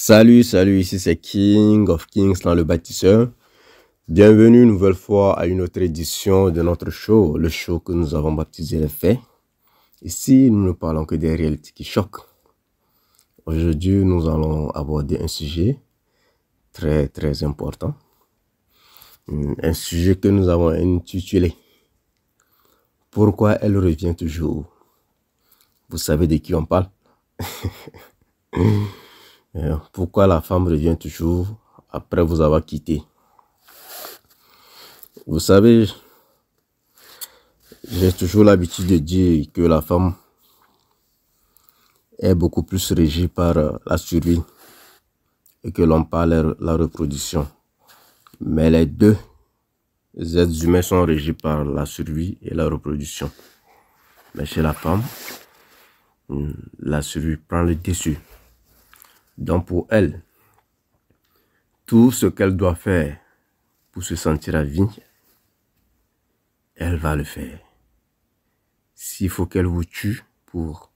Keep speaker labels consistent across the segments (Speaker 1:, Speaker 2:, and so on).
Speaker 1: Salut, ici c'est King of Kings dans le bâtisseur. Bienvenue une nouvelle fois à une autre édition de notre show, le show que nous avons baptisé Les Faits. Ici, nous ne parlons que des réalités qui choquent. Aujourd'hui, nous allons aborder un sujet très important. Un sujet que nous avons intitulé « Pourquoi elle revient toujours ?» Vous savez de qui on parle? Pourquoi la femme revient toujours après vous avoir quitté? Vous savez, j'ai toujours l'habitude de dire que la femme est beaucoup plus régie par la survie et que l'homme par la reproduction. Mais les deux êtres humains sont régis par la survie et la reproduction. Mais chez la femme, la survie prend le dessus. Donc pour elle, tout ce qu'elle doit faire pour se sentir à vie, elle va le faire. S'il faut qu'elle vous tue pour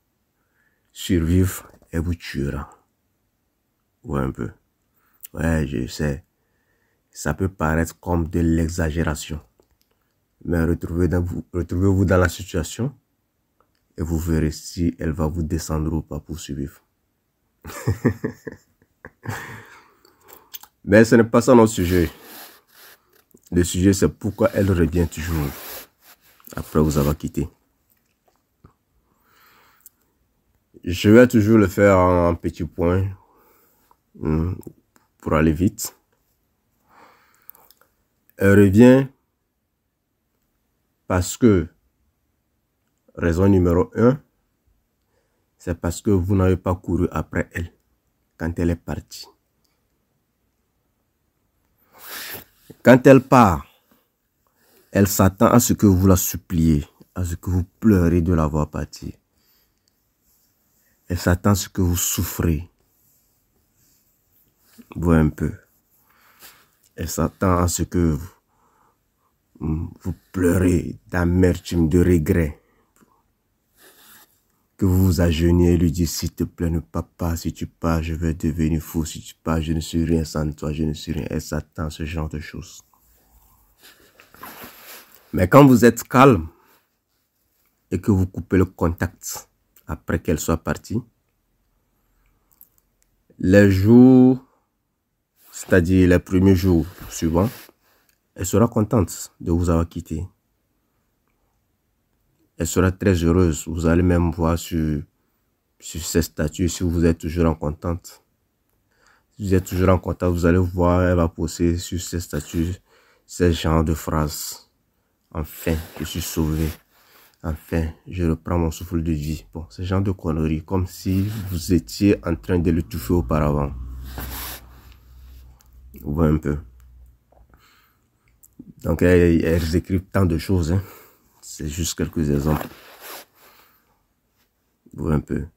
Speaker 1: survivre, elle vous tuera. Ouais, un peu. Ouais, je sais. Ça peut paraître comme de l'exagération. Mais retrouvez-vous dans la situation et vous verrez si elle va vous descendre ou pas pour survivre. Mais ce n'est pas ça notre sujet. Le sujet, c'est pourquoi elle revient toujours après vous avoir quitté. Je vais toujours le faire en petits points pour aller vite. Elle revient parce que, raison numéro 1, c'est parce que vous n'avez pas couru après elle quand elle est partie. Quand elle part, elle s'attend à ce que vous la suppliez, à ce que vous pleurez de la voir partir. Elle s'attend à ce que vous souffrez. Vous un peu. Elle s'attend à ce que vous pleurez d'amertume, de regret. Que vous vous agenouillez et lui dites, s'il te plaît, ne pars pas. Si tu pars, je vais devenir fou. Si tu pars, je ne suis rien sans toi. Je ne suis rien. Elle s'attend à ce genre de choses. Mais quand vous êtes calme et que vous coupez le contact après qu'elle soit partie, les jours, c'est-à-dire les premiers jours suivants, elle sera contente de vous avoir quitté. Elle sera très heureuse. Vous allez même voir sur ses statuts si vous êtes toujours en contact. Si vous êtes toujours en contact, vous allez voir, elle va poster sur ses statuts ce genre de phrases. Enfin, je suis sauvé. Enfin, je reprends mon souffle de vie. Bon, ce genre de conneries, comme si vous étiez en train de le l'étouffer auparavant. Vous voyez un peu. Donc, elles écrivent tant de choses. Hein. C'est juste quelques exemples. Vous voyez un peu.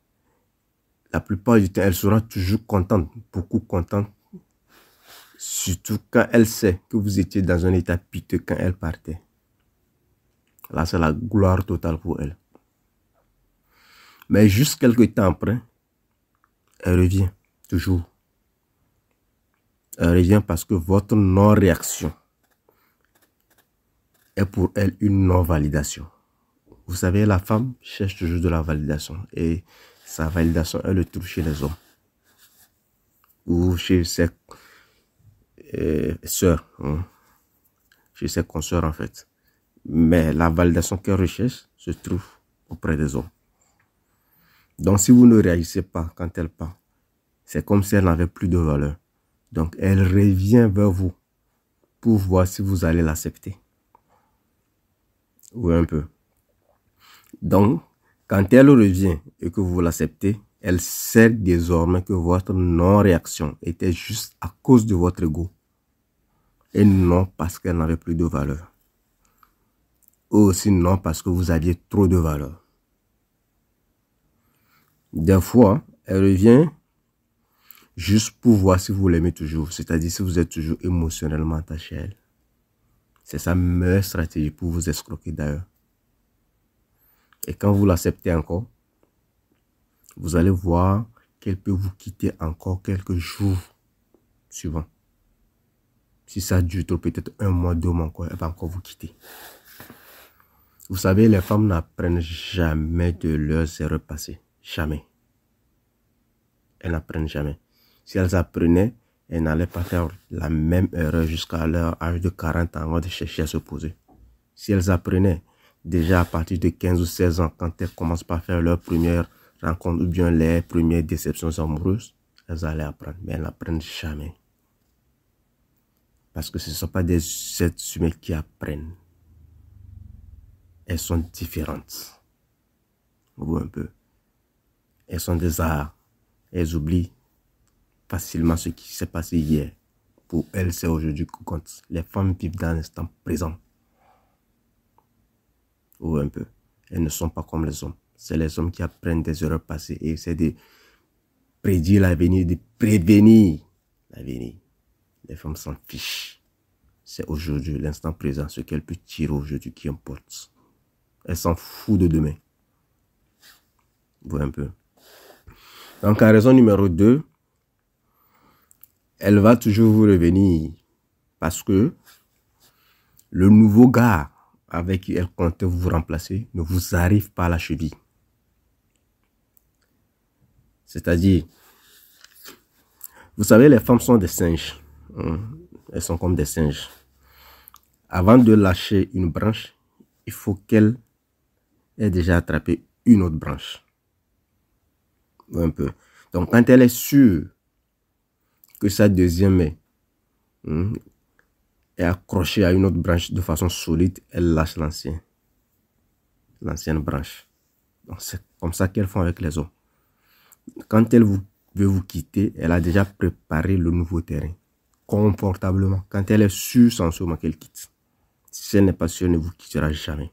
Speaker 1: La plupart du temps, elle sera toujours contente, beaucoup contente. Surtout quand elle sait que vous étiez dans un état piteux quand elle partait. Là, c'est la gloire totale pour elle. Mais juste quelques temps après, elle revient, toujours. Elle revient parce que votre non-réaction est pour elle une non-validation. Vous savez, la femme cherche toujours de la validation. Et sa validation, elle le trouve chez les hommes. Ou chez ses sœurs. Chez ses consoeurs, en fait. Mais la validation qu'elle recherche se trouve auprès des hommes. Donc, si vous ne réagissez pas quand elle part, c'est comme si elle n'avait plus de valeur. Donc, elle revient vers vous pour voir si vous allez l'accepter. Oui, un peu. Donc, quand elle revient et que vous l'acceptez, elle sait désormais que votre non-réaction était juste à cause de votre ego. Et non parce qu'elle n'avait plus de valeur. Ou aussi non parce que vous aviez trop de valeur. Des fois, elle revient juste pour voir si vous l'aimez toujours. C'est-à-dire si vous êtes toujours émotionnellement attaché à elle. C'est sa meilleure stratégie pour vous escroquer d'ailleurs. Et quand vous l'acceptez encore, vous allez voir qu'elle peut vous quitter encore quelques jours suivants. Si ça dure trop, peut-être 1 mois, 2 mois encore, elle va encore vous quitter. Vous savez, les femmes n'apprennent jamais de leurs erreurs passées. Jamais. Elles n'apprennent jamais. Si elles apprenaient, elles n'allaient pas faire la même erreur jusqu'à leur âge de 40 ans avant de chercher à se poser. Si elles apprenaient déjà à partir de 15 ou 16 ans, quand elles commencent par faire leur première rencontre ou bien les premières déceptions amoureuses, elles allaient apprendre. Mais elles n'apprennent jamais. Parce que ce ne sont pas des êtres humains qui apprennent. Elles sont différentes. Vous voyez un peu. Elles sont des arts. Elles oublient facilement ce qui s'est passé hier. Pour elles, c'est aujourd'hui qui compte. Les femmes vivent dans l'instant présent. Vous voyez un peu. Elles ne sont pas comme les hommes. C'est les hommes qui apprennent des erreurs passées et essaient de prédire l'avenir, de prévenir l'avenir. Les femmes s'en fichent. C'est aujourd'hui, l'instant présent, ce qu'elles peuvent tirer aujourd'hui qui importe. Elles s'en foutent de demain. Vous voyez un peu. Donc, à raison numéro 2, elle va toujours vous revenir parce que le nouveau gars avec qui elle comptait vous remplacer ne vous arrive pas à la cheville. C'est-à-dire, vous savez, les femmes sont des singes. Elles sont comme des singes. Avant de lâcher une branche, il faut qu'elle ait déjà attrapé une autre branche. Un peu. Donc, quand elle est sûre que sa deuxième est accrochée à une autre branche de façon solide, elle lâche l'ancienne branche. Donc, c'est comme ça qu'elles font avec les hommes. Quand elle veut vous quitter, elle a déjà préparé le nouveau terrain, confortablement. Quand elle est sûre, sans sûrement qu'elle quitte. Si elle n'est pas sûre, elle ne vous quittera jamais.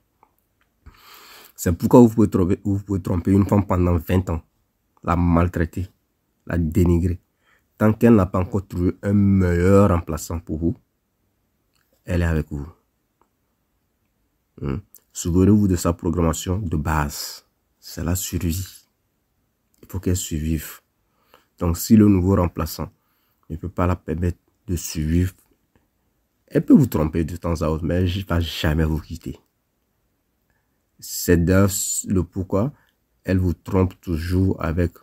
Speaker 1: C'est pourquoi vous pouvez tromper une femme pendant 20 ans, la maltraiter, la dénigrer. Tant qu'elle n'a pas encore trouvé un meilleur remplaçant pour vous, elle est avec vous. Souvenez-vous de sa programmation de base. C'est la survie. Il faut qu'elle survive. Donc, si le nouveau remplaçant ne peut pas la permettre de survivre, elle peut vous tromper de temps à autre, mais elle ne va jamais vous quitter. C'est d'ailleurs le pourquoi elle vous trompe toujours avec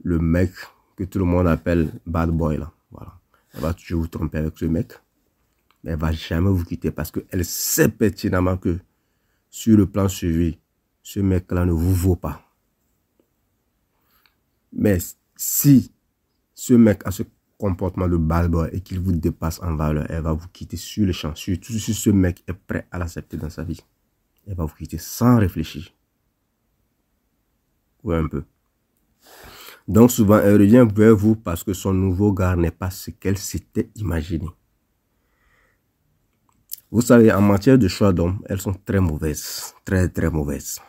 Speaker 1: le mec que tout le monde appelle bad boy. Là. Voilà. Elle va toujours vous tromper avec ce mec, mais elle ne va jamais vous quitter parce qu'elle sait pertinemment que sur le plan suivi, ce mec-là ne vous vaut pas. Mais si ce mec a ce comportement de bad boy et qu'il vous dépasse en valeur, elle va vous quitter sur le champ. Surtout si ce mec est prêt à l'accepter dans sa vie. Elle va vous quitter sans réfléchir. Ouais, un peu. Donc souvent, elle revient vers vous parce que son nouveau gars n'est pas ce qu'elle s'était imaginé. Vous savez, en matière de choix d'hommes, elles sont très mauvaises. Très, très mauvaises.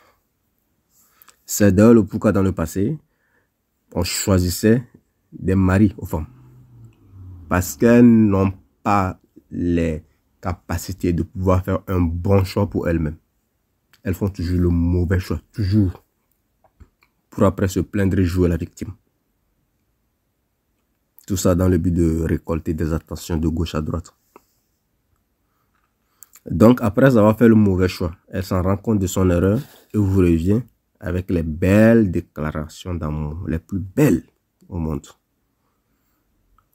Speaker 1: C'est d'ailleurs le pourquoi dans le passé, on choisissait des maris aux femmes. Parce qu'elles n'ont pas les capacités de pouvoir faire un bon choix pour elles-mêmes. Elles font toujours le mauvais choix, toujours. Pour après se plaindre et jouer la victime. Tout ça dans le but de récolter des attentions de gauche à droite. Donc, après avoir fait le mauvais choix, elle s'en rend compte de son erreur et vous revient avec les belles déclarations d'amour, les plus belles au monde.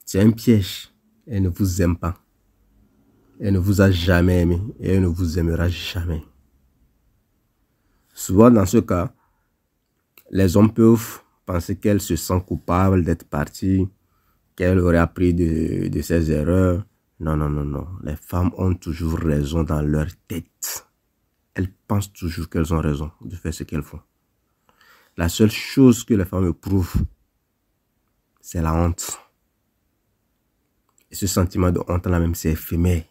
Speaker 1: C'est un piège. Elle ne vous aime pas. Elle ne vous a jamais aimé et elle ne vous aimera jamais. Souvent, dans ce cas, les hommes peuvent penser qu'elle se sent coupable d'être partie, qu'elle aurait appris de ses erreurs. Non, non, non, non. Les femmes ont toujours raison dans leur tête. Elles pensent toujours qu'elles ont raison de faire ce qu'elles font. La seule chose que les femmes éprouvent, c'est la honte. Et ce sentiment de honte-là même, c'est éphémère.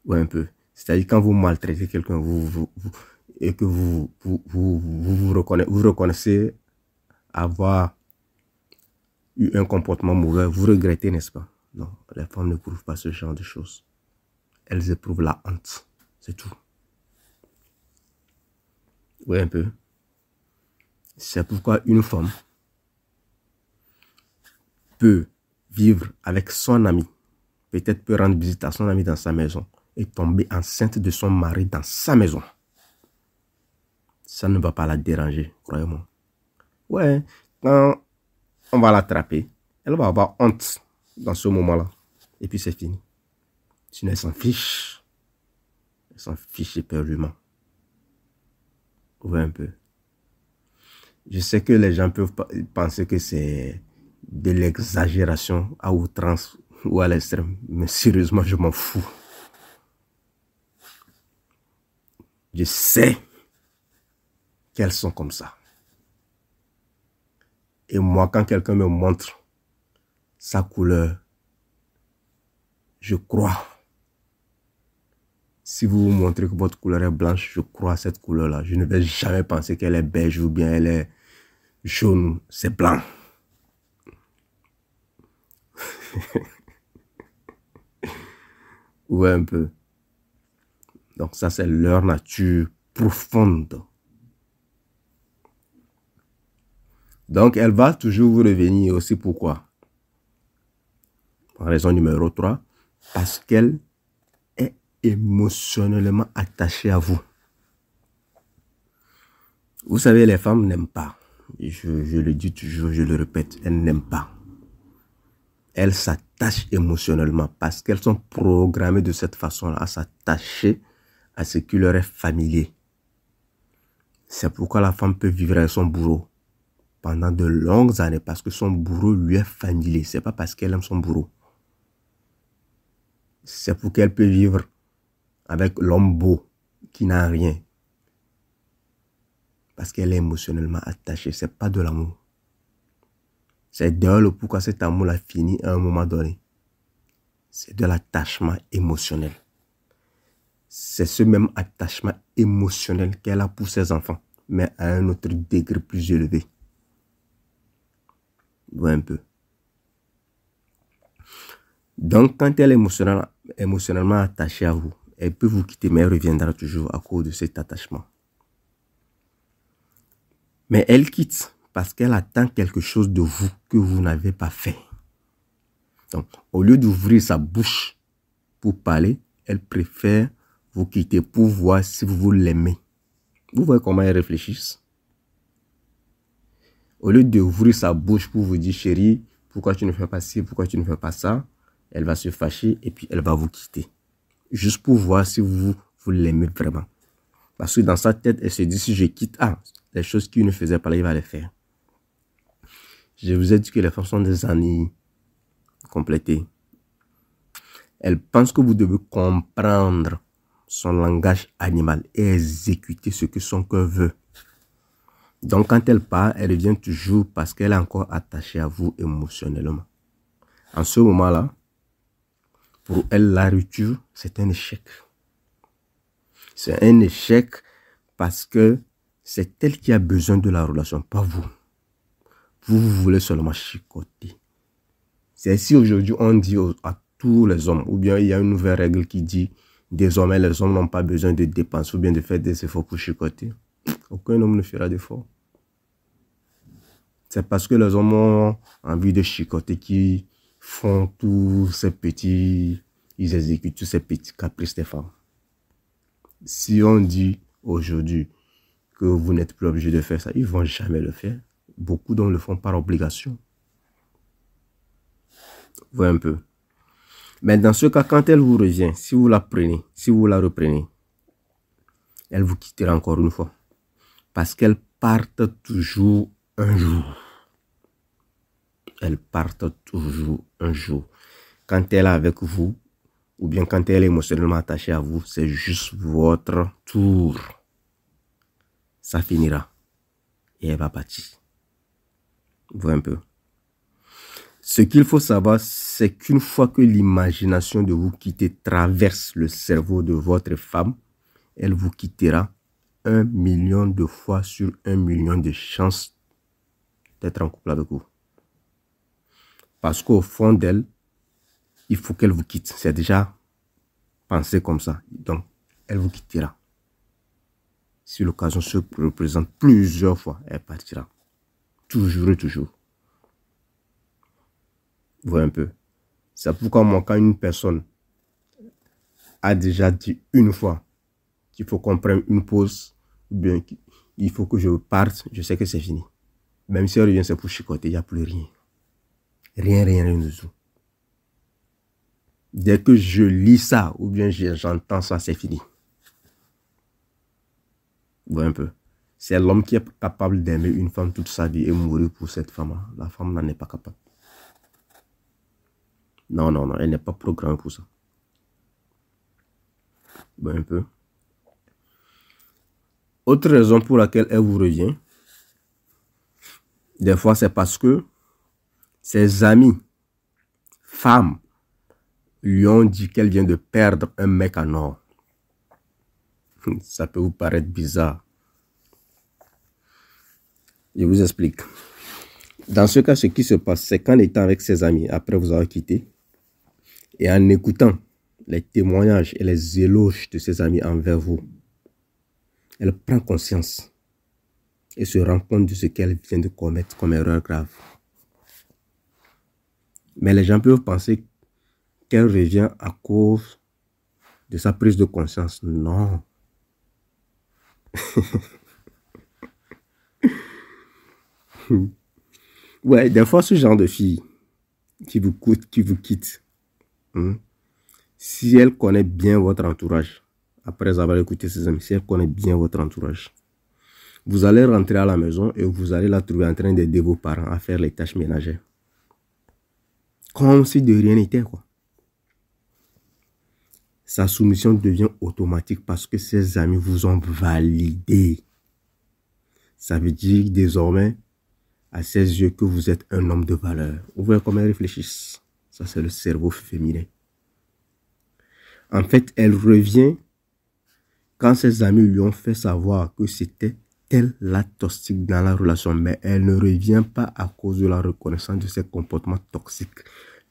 Speaker 1: Ouais, un peu. C'est-à-dire quand vous maltraitez quelqu'un, et que vous reconnaissez avoir eu un comportement mauvais, vous regrettez, n'est-ce pas? Non, les femmes n'éprouvent pas ce genre de choses. Elles éprouvent la honte. C'est tout. Oui, un peu. C'est pourquoi une femme peut vivre avec son ami, peut-être peut rendre visite à son ami dans sa maison et tomber enceinte de son mari dans sa maison. Ça ne va pas la déranger, croyez-moi. Ouais, quand on va l'attraper, elle va avoir honte dans ce moment-là. Et puis c'est fini. Sinon, elle s'en fiche. Elle s'en fiche éperdument. Vous voyez un peu. Je sais que les gens peuvent penser que c'est de l'exagération à outrance ou à l'extrême. Mais sérieusement, je m'en fous. Je sais qu'elles sont comme ça. Et moi, quand quelqu'un me montre sa couleur, je crois. Si vous vous montrez que votre couleur est blanche, je crois à cette couleur-là. Je ne vais jamais penser qu'elle est beige ou bien elle est jaune. C'est blanc. Ouais, un peu. Donc ça, c'est leur nature profonde. Donc, elle va toujours vous revenir aussi. Pourquoi? Raison numéro 3. Parce qu'elle est émotionnellement attachée à vous. Vous savez, les femmes n'aiment pas. Je le dis toujours, je le répète, elles n'aiment pas. Elles s'attachent émotionnellement parce qu'elles sont programmées de cette façon-là à s'attacher à ce qui leur est familier. C'est pourquoi la femme peut vivre avec son bourreau pendant de longues années parce que son bourreau lui est familier. Ce n'est pas parce qu'elle aime son bourreau. C'est pour qu'elle peut vivre avec l'homme beau qui n'a rien. Parce qu'elle est émotionnellement attachée. Ce n'est pas de l'amour. C'est d'ailleurs pourquoi cet amour-là finit à un moment donné. C'est de l'attachement émotionnel. C'est ce même attachement émotionnel qu'elle a pour ses enfants, mais à un autre degré plus élevé. Vous voyez un peu. Donc, quand elle est émotionnellement attachée à vous, elle peut vous quitter, mais elle reviendra toujours à cause de cet attachement. Mais elle quitte parce qu'elle attend quelque chose de vous que vous n'avez pas fait. Donc, au lieu d'ouvrir sa bouche pour parler, elle préfère vous quitter pour voir si vous l'aimez. Vous voyez comment elle réfléchit? Au lieu d'ouvrir sa bouche pour vous dire, chérie, pourquoi tu ne fais pas ci, pourquoi tu ne fais pas ça, elle va se fâcher et puis elle va vous quitter. Juste pour voir si vous l'aimez vraiment. Parce que dans sa tête, elle se dit, si je quitte, les choses qu'il ne faisait pas là, il va les faire. Je vous ai dit que les femmes sont des années complétées. Elle pense que vous devez comprendre son langage animal et exécuter ce que son cœur veut. Donc, quand elle part, elle revient toujours parce qu'elle est encore attachée à vous émotionnellement. En ce moment-là, pour elle, la rupture, c'est un échec. C'est un échec parce que c'est elle qui a besoin de la relation, pas vous. Vous voulez seulement chicoter. C'est si aujourd'hui on dit à tous les hommes, ou bien il y a une nouvelle règle qui dit désormais les hommes n'ont pas besoin de dépenser ou bien de faire des efforts pour chicoter. Aucun homme ne fera d'efforts. C'est parce que les hommes ont envie de chicoter qui font tous ces petits, ils exécutent tous ces petits caprices des femmes. Si on dit aujourd'hui que vous n'êtes plus obligé de faire ça, ils ne vont jamais le faire. Beaucoup d'hommes le font par obligation. Vous voyez un peu. Mais dans ce cas, quand elle vous revient, si vous la prenez, si vous la reprenez, elle vous quittera encore une fois. Parce qu'elle partent toujours un jour. Elle partent toujours un jour. Quand elle est avec vous, ou bien quand elle est émotionnellement attachée à vous, c'est juste votre tour. Ça finira. Et elle va partir. Vous voyez un peu. Ce qu'il faut savoir, c'est qu'une fois que l'imagination de vous quitter traverse le cerveau de votre femme, elle vous quittera 1 million de fois sur 1 million de chances d'être en couple avec vous. Parce qu'au fond d'elle, il faut qu'elle vous quitte. C'est déjà pensé comme ça. Donc, elle vous quittera. Si l'occasion se représente plusieurs fois, elle partira. Toujours et toujours. Vous voyez un peu. C'est pourquoi moi, quand une personne a déjà dit une fois qu'il faut qu'on prenne une pause, ou bien qu'il faut que je parte, je sais que c'est fini. Même si elle revient, c'est pour chicoter, il n'y a plus rien. Rien du tout. Dès que je lis ça, ou bien j'entends ça, c'est fini. Vous voyez un peu. C'est l'homme qui est capable d'aimer une femme toute sa vie et mourir pour cette femme-là. La femme n'en est pas capable. Non, elle n'est pas programmée pour ça. Vous voyez un peu. Autre raison pour laquelle elle vous revient, des fois c'est parce que ses amis, femmes, lui ont dit qu'elle vient de perdre un mec en or. Ça peut vous paraître bizarre. Je vous explique. Dans ce cas, ce qui se passe, c'est qu'en étant avec ses amis, après vous avoir quitté, et en écoutant les témoignages et les éloges de ses amis envers vous, elle prend conscience et se rend compte de ce qu'elle vient de commettre comme erreur grave. Mais les gens peuvent penser qu'elle revient à cause de sa prise de conscience. Non. Ouais, des fois, ce genre de fille qui vous quitte, si elle connaît bien votre entourage, après avoir écouté ses amis, si elle connaît bien votre entourage, vous allez rentrer à la maison et vous allez la trouver en train d'aider vos parents à faire les tâches ménagères. Comme si de rien n'était, quoi. Sa soumission devient automatique parce que ses amis vous ont validé. Ça veut dire désormais, à ses yeux, que vous êtes un homme de valeur. Vous voyez comment elles réfléchissent. Ça, c'est le cerveau féminin. En fait, elle revient quand ses amis lui ont fait savoir que c'était elle la toxique dans la relation. Mais elle ne revient pas à cause de la reconnaissance de ses comportements toxiques,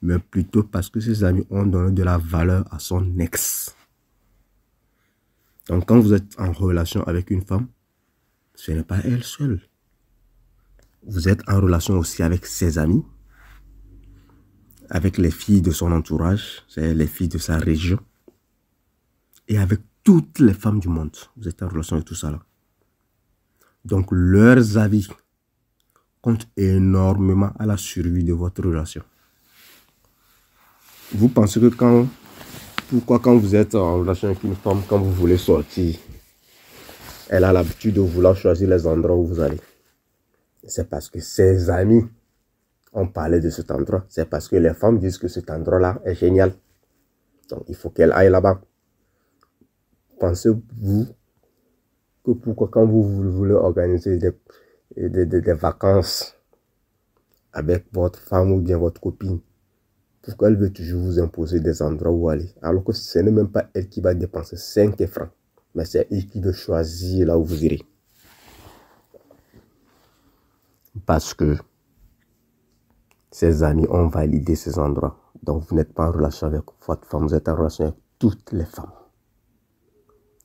Speaker 1: mais plutôt parce que ses amis ont donné de la valeur à son ex. Donc, quand vous êtes en relation avec une femme, ce n'est pas elle seule. Vous êtes en relation aussi avec ses amis, avec les filles de son entourage, c'est les filles de sa région, et avec toutes les femmes du monde. Vous êtes en relation avec tout ça là. Donc, leurs avis comptent énormément à la survie de votre relation. Vous pensez que pourquoi quand vous êtes en relation avec une femme, quand vous voulez sortir, elle a l'habitude de vouloir choisir les endroits où vous allez? C'est parce que ses amis ont parlé de cet endroit. C'est parce que les femmes disent que cet endroit-là est génial. Donc, il faut qu'elle aille là-bas. Pensez-vous que pourquoi quand vous voulez organiser des vacances avec votre femme ou bien votre copine, pourquoi elle veut toujours vous imposer des endroits où aller, alors que ce n'est même pas elle qui va dépenser 5 francs, mais c'est elle qui veut choisir là où vous irez. Parce que ses amis ont validé ces endroits. Donc vous n'êtes pas en relation avec votre femme, vous êtes en relation avec toutes les femmes.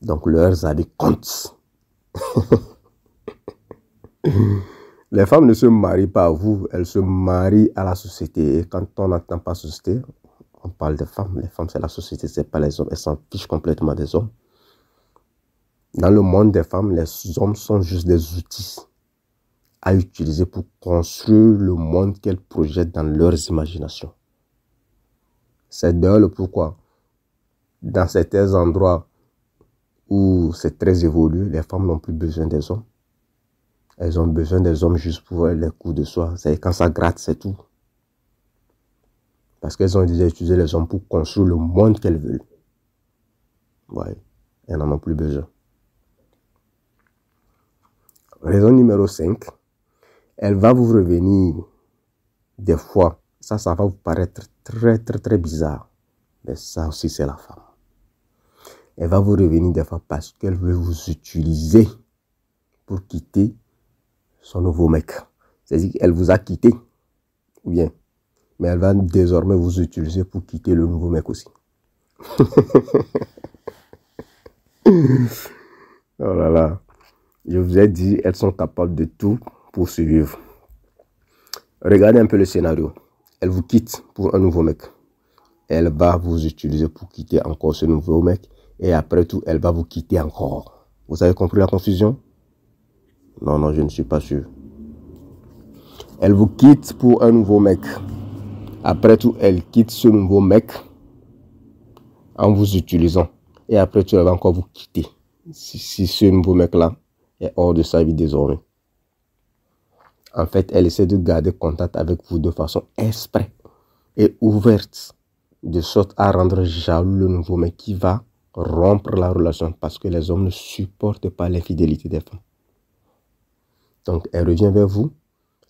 Speaker 1: Donc leurs avis comptent. Les femmes ne se marient pas à vous, elles se marient à la société. Et quand on n'entend pas société, on parle de femmes. Les femmes, c'est la société, c'est pas les hommes. Elles s'en fichent complètement des hommes. Dans le monde des femmes, les hommes sont juste des outils à utiliser pour construire le monde qu'elles projettent dans leurs imaginations. C'est d'ailleurs le pourquoi, dans certains endroits où c'est très évolué, les femmes n'ont plus besoin des hommes. Elles ont besoin des hommes juste pour les coups de soie. C'est quand ça gratte, c'est tout. Parce qu'elles ont déjà utilisé les hommes pour construire le monde qu'elles veulent. Ouais, elles n'en ont plus besoin. Raison numéro 5. Elle va vous revenir des fois. Ça va vous paraître très bizarre. Mais ça aussi, c'est la femme. Elle va vous revenir des fois parce qu'elle veut vous utiliser pour quitter son nouveau mec. C'est-à-dire qu'elle vous a quitté. Ou bien. Mais elle va désormais vous utiliser pour quitter le nouveau mec aussi. Oh là là. Je vous ai dit, elles sont capables de tout pour survivre. Regardez un peu le scénario. Elle vous quitte pour un nouveau mec. Elle va vous utiliser pour quitter encore ce nouveau mec. Et après tout, elle va vous quitter encore. Vous avez compris la confusion? Non, non, je ne suis pas sûr. Elle vous quitte pour un nouveau mec. Après tout, elle quitte ce nouveau mec en vous utilisant. Et après tout, elle va encore vous quitter. Si ce nouveau mec-là est hors de sa vie désormais. En fait, elle essaie de garder contact avec vous de façon exprès et ouverte, de sorte à rendre jaloux le nouveau mec qui va rompre la relation parce que les hommes ne supportent pas l'infidélité des femmes. Donc, elle revient vers vous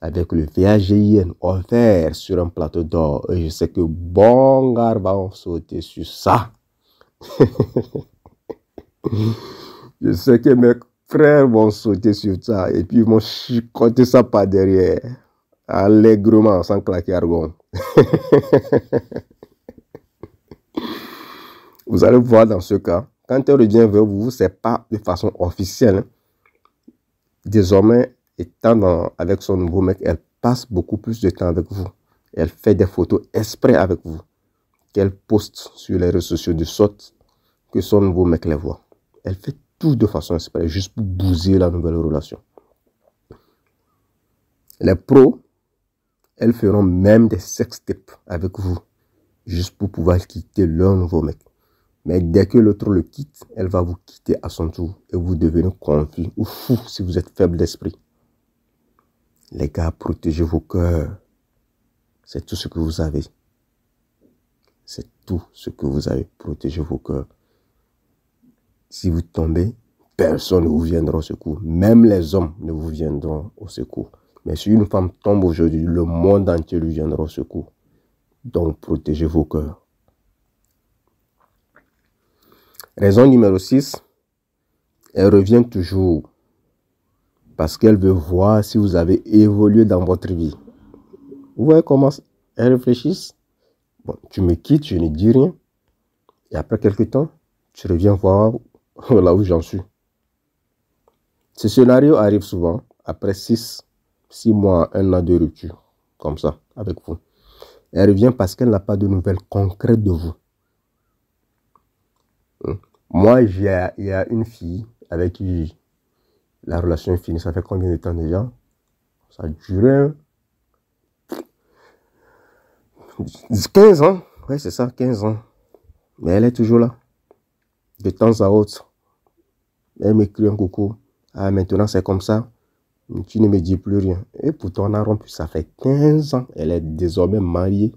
Speaker 1: avec le VAGIN offert sur un plateau d'or. Et je sais que bon gars va en sauter sur ça. Je sais que mes frères vont sauter sur ça et puis ils vont chicoter ça par derrière. Allègrement, sans claquer argon. Vous allez voir dans ce cas, quand elle revient vers vous, ce n'est pas de façon officielle. Hein. Désormais, étant avec son nouveau mec, elle passe beaucoup plus de temps avec vous. Elle fait des photos exprès avec vous, qu'elle poste sur les réseaux sociaux de sorte que son nouveau mec les voit. Elle fait tout de façon exprès, juste pour bousiller la nouvelle relation. Les pros, elles feront même des sextapes avec vous, juste pour pouvoir quitter leur nouveau mec. Mais dès que l'autre le quitte, elle va vous quitter à son tour et vous devenez confus ou fou si vous êtes faible d'esprit. Les gars, protégez vos cœurs. C'est tout ce que vous avez. C'est tout ce que vous avez. Protégez vos cœurs. Si vous tombez, personne ne vous viendra au secours. Même les hommes ne vous viendront au secours. Mais si une femme tombe aujourd'hui, le monde entier lui viendra au secours. Donc, protégez vos cœurs. Raison numéro 6, elle revient toujours parce qu'elle veut voir si vous avez évolué dans votre vie. Vous voyez comment elle réfléchit? Bon, tu me quittes, je ne dis rien. Et après quelques temps, tu reviens voir là où j'en suis. Ce scénario arrive souvent après 6 mois, 1 an de rupture, comme ça, avec vous. Elle revient parce qu'elle n'a pas de nouvelles concrètes de vous. Moi, il y a une fille avec qui la relation est finie. Ça fait combien de temps déjà? Ça a duré 15 ans. Oui, c'est ça, 15 ans. Mais elle est toujours là. De temps à autre. Elle m'écrit un coucou. Ah, maintenant c'est comme ça. Tu ne me dis plus rien. Et pourtant, on a rompu. Ça fait 15 ans. Elle est désormais mariée.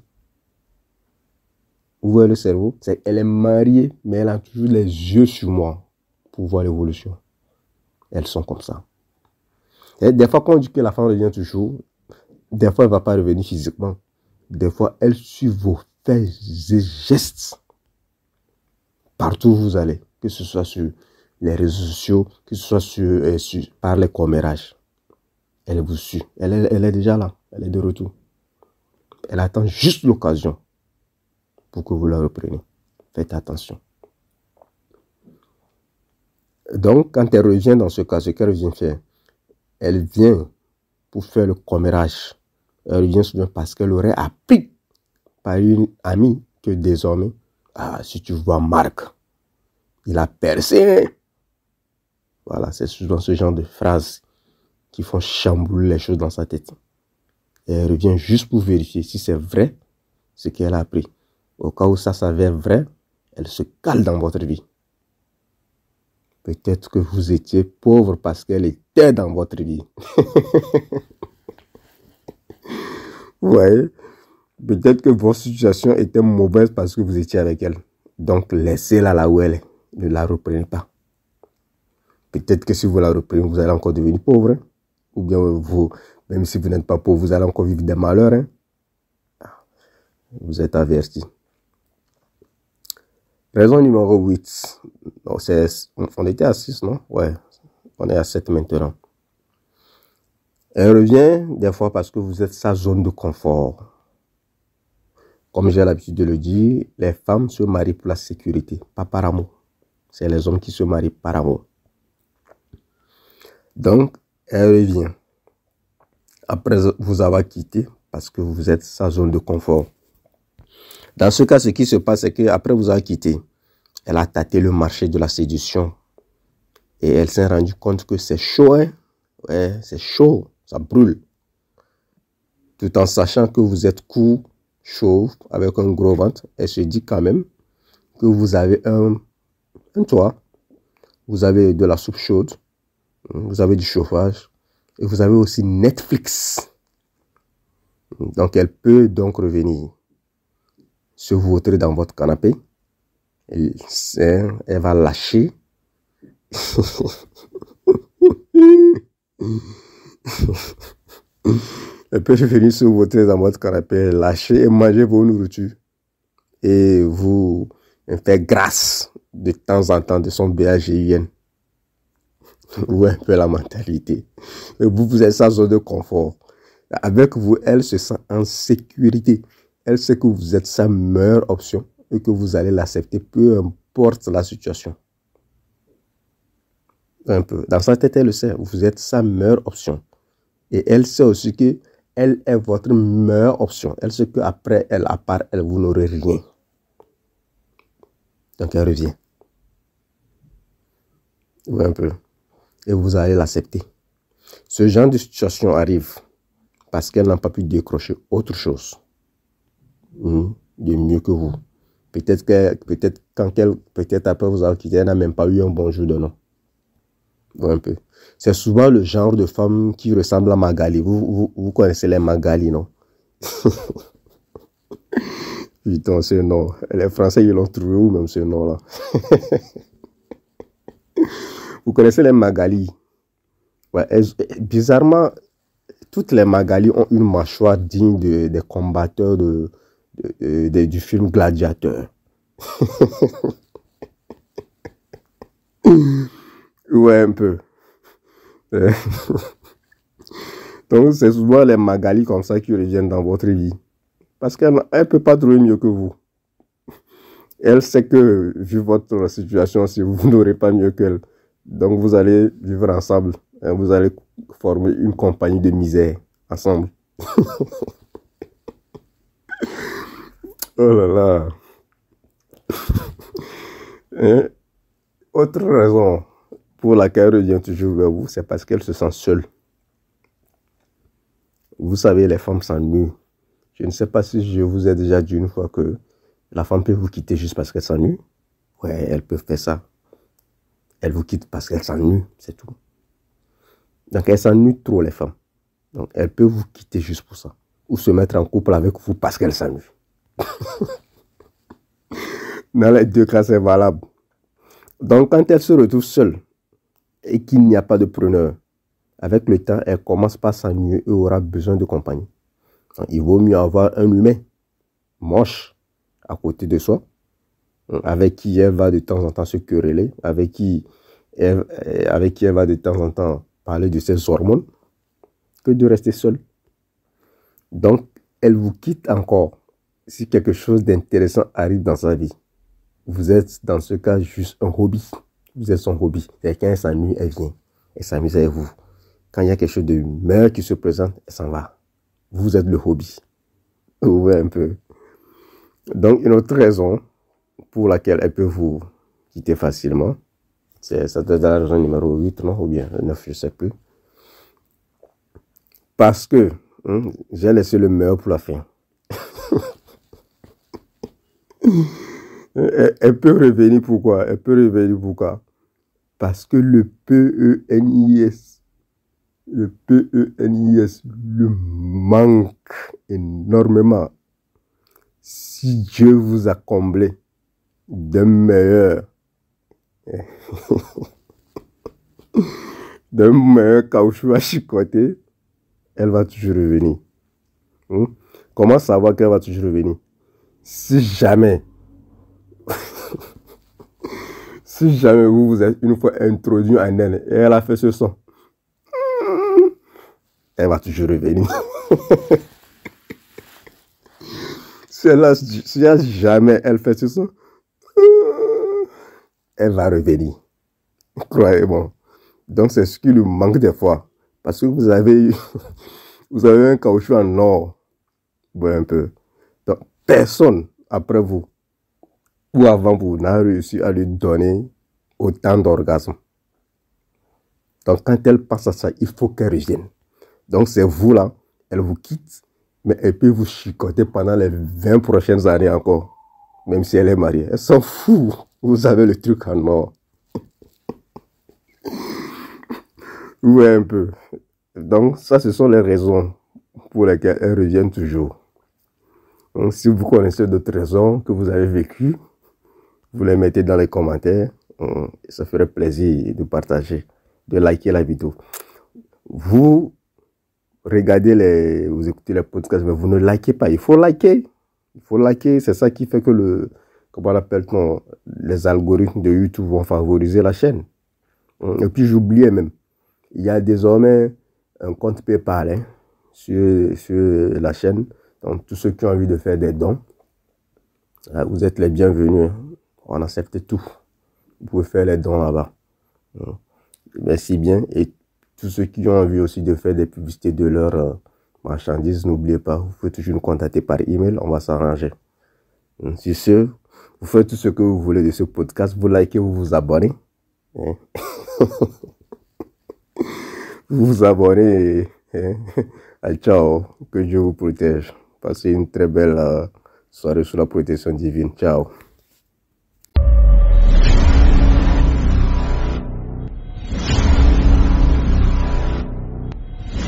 Speaker 1: Vous voyez le cerveau? Elle est mariée, mais elle a toujours les yeux sur moi pour voir l'évolution. Elles sont comme ça. Et des fois, quand on dit que la femme revient toujours, des fois, elle ne va pas revenir physiquement. Des fois, elle suit vos faits et gestes. Partout où vous allez, que ce soit sur les réseaux sociaux, que ce soit par les commérages. Elle vous suit. Elle est déjà là. Elle est de retour. Elle attend juste l'occasion pour que vous la repreniez. Faites attention. Donc, quand elle revient dans ce cas, ce qu'elle vient faire, elle vient pour faire le commérage. Elle revient souvent parce qu'elle aurait appris par une amie que désormais, si tu vois Marc, il a percé. Voilà, c'est souvent ce genre de phrases qui font chambouler les choses dans sa tête. Et elle revient juste pour vérifier si c'est vrai ce qu'elle a appris. Au cas où ça s'avère vrai, elle se cale dans votre vie. Peut-être que vous étiez pauvre parce qu'elle était dans votre vie. Vous voyez? Peut-être que votre situation était mauvaise parce que vous étiez avec elle. Donc, laissez-la là où elle est. Ne la reprenez pas. Peut-être que si vous la reprenez, vous allez encore devenir pauvre. Hein? Ou bien, même si vous n'êtes pas pauvre, vous allez encore vivre des malheurs. Hein? Vous êtes avertis. Raison numéro 8. Donc, on était à 6, non? Ouais, on est à 7 maintenant. Elle revient des fois parce que vous êtes sa zone de confort. Comme j'ai l'habitude de le dire, les femmes se marient pour la sécurité, pas par amour. C'est les hommes qui se marient par amour. Donc, elle revient après vous avoir quitté parce que vous êtes sa zone de confort. Dans ce cas, ce qui se passe, c'est qu'après vous avoir quitté, elle a tâté le marché de la séduction. Et elle s'est rendue compte que c'est chaud, hein? Ouais, c'est chaud, ça brûle. Tout en sachant que vous êtes court, chauve, avec un gros ventre, elle se dit quand même que vous avez un toit, vous avez de la soupe chaude, vous avez du chauffage, et vous avez aussi Netflix. Donc, elle peut donc revenir se vautrer dans votre canapé. Elle va lâcher. Elle peut venir se vautrer dans votre canapé, lâcher et manger vos nourritures. Et vous faire grâce de temps en temps de son BAGIN. Ou un peu la mentalité. Et vous êtes sa zone de confort. Avec vous, elle se sent en sécurité. Elle sait que vous êtes sa meilleure option et que vous allez l'accepter, peu importe la situation. Un peu. Dans sa tête, elle le sait. Vous êtes sa meilleure option. Et elle sait aussi que elle est votre meilleure option. Elle sait qu'après elle, à part elle, vous n'aurez rien. Donc elle revient. Oui, un peu. Et vous allez l'accepter. Ce genre de situation arrive parce qu'elle n'a pas pu décrocher autre chose de mieux que vous. Peut-être après vous avoir quitté, elle n'a même pas eu un bon jour de nom. Ouais, un peu. C'est souvent le genre de femme qui ressemble à Magali. Vous connaissez les Magali, non? Putain, ce nom. Les Français, ils l'ont trouvé où même ce nom-là? Vous connaissez les Magali? Ouais, bizarrement, toutes les Magali ont une mâchoire digne des combatteurs du film Gladiateur. Ouais, un peu. Donc, c'est souvent les Magali comme ça qui reviennent dans votre vie. Parce qu'elle ne peut pas trouver mieux que vous. Elle sait que, vu votre situation, si vous n'aurez pas mieux qu'elle, donc vous allez vivre ensemble. Vous allez former une compagnie de misère ensemble. Oh là là. Autre raison pour laquelle elle revient toujours vers vous, c'est parce qu'elle se sent seule. Vous savez, les femmes s'ennuient. Je ne sais pas si je vous ai déjà dit une fois que la femme peut vous quitter juste parce qu'elle s'ennuie. Ouais, elle peut faire ça. Elle vous quitte parce qu'elle s'ennuie, c'est tout. Donc, elle s'ennuie trop, les femmes. Donc, elle peut vous quitter juste pour ça. Ou se mettre en couple avec vous parce qu'elle s'ennuie. Dans les deux cas, c'est valable. Donc, quand elle se retrouve seule et qu'il n'y a pas de preneur, avec le temps, elle commence par s'ennuyer et aura besoin de compagnie. Donc, il vaut mieux avoir un humain moche à côté de soi, avec qui elle va de temps en temps se quereller, avec qui elle va de temps en temps parler de ses hormones, que de rester seule. Donc, elle vous quitte encore si quelque chose d'intéressant arrive dans sa vie. Vous êtes dans ce cas juste un hobby. Vous êtes son hobby. C'est quand elle s'ennuie, elle vient. Elle s'amuse avec vous. Quand il y a quelque chose de meilleur qui se présente, elle s'en va. Vous êtes le hobby. Oui, un peu. Donc, une autre raison pour laquelle elle peut vous quitter facilement, ça doit être la raison numéro 8, non? Ou bien 9, je ne sais plus. Parce que j'ai laissé le meilleur pour la fin. Elle peut revenir pourquoi? Elle peut revenir pourquoi? Parce que le PENIS le manque énormément. Si Dieu vous a comblé d'un meilleur caoutchouc à chicoter, elle va toujours revenir. Comment savoir qu'elle va toujours revenir? Si jamais vous vous êtes une fois introduit en elle et elle a fait ce son, elle va toujours revenir. Si jamais elle fait ce son, elle va revenir. Croyez-moi. Donc c'est ce qui lui manque des fois. Parce que vous avez un caoutchouc en or. Ouais, un peu. Donc, personne après vous ou avant vous n'a réussi à lui donner autant d'orgasmes. Donc, quand elle passe à ça, il faut qu'elle revienne. Donc, c'est vous là, elle vous quitte, mais elle peut vous chicoter pendant les 20 prochaines années encore. Même si elle est mariée. Elle s'en fout. Vous avez le truc en or. Ouais, un peu. Donc, ça, ce sont les raisons pour lesquelles elles reviennent toujours. Donc, si vous connaissez d'autres raisons que vous avez vécues, vous les mettez dans les commentaires. Ça ferait plaisir de partager, de liker la vidéo. Vous regardez vous écoutez les podcasts, mais vous ne likez pas. Il faut liker. Il faut liker. C'est ça qui fait que comment on appelle-t-on, les algorithmes de YouTube vont favoriser la chaîne. Et puis, j'oubliais même. Il y a désormais un compte PayPal hein, sur la chaîne. Donc, tous ceux qui ont envie de faire des dons, vous êtes les bienvenus. On accepte tout. Vous pouvez faire les dons là-bas. Merci bien. Et tous ceux qui ont envie aussi de faire des publicités de leurs marchandises, n'oubliez pas, vous pouvez toujours nous contacter par email. On va s'arranger. Sur ce, vous faites tout ce que vous voulez de ce podcast. Vous likez, vous vous abonnez. Vous vous abonnez. Ciao. Que Dieu vous protège. Passez une très belle soirée sous la protection divine. Ciao.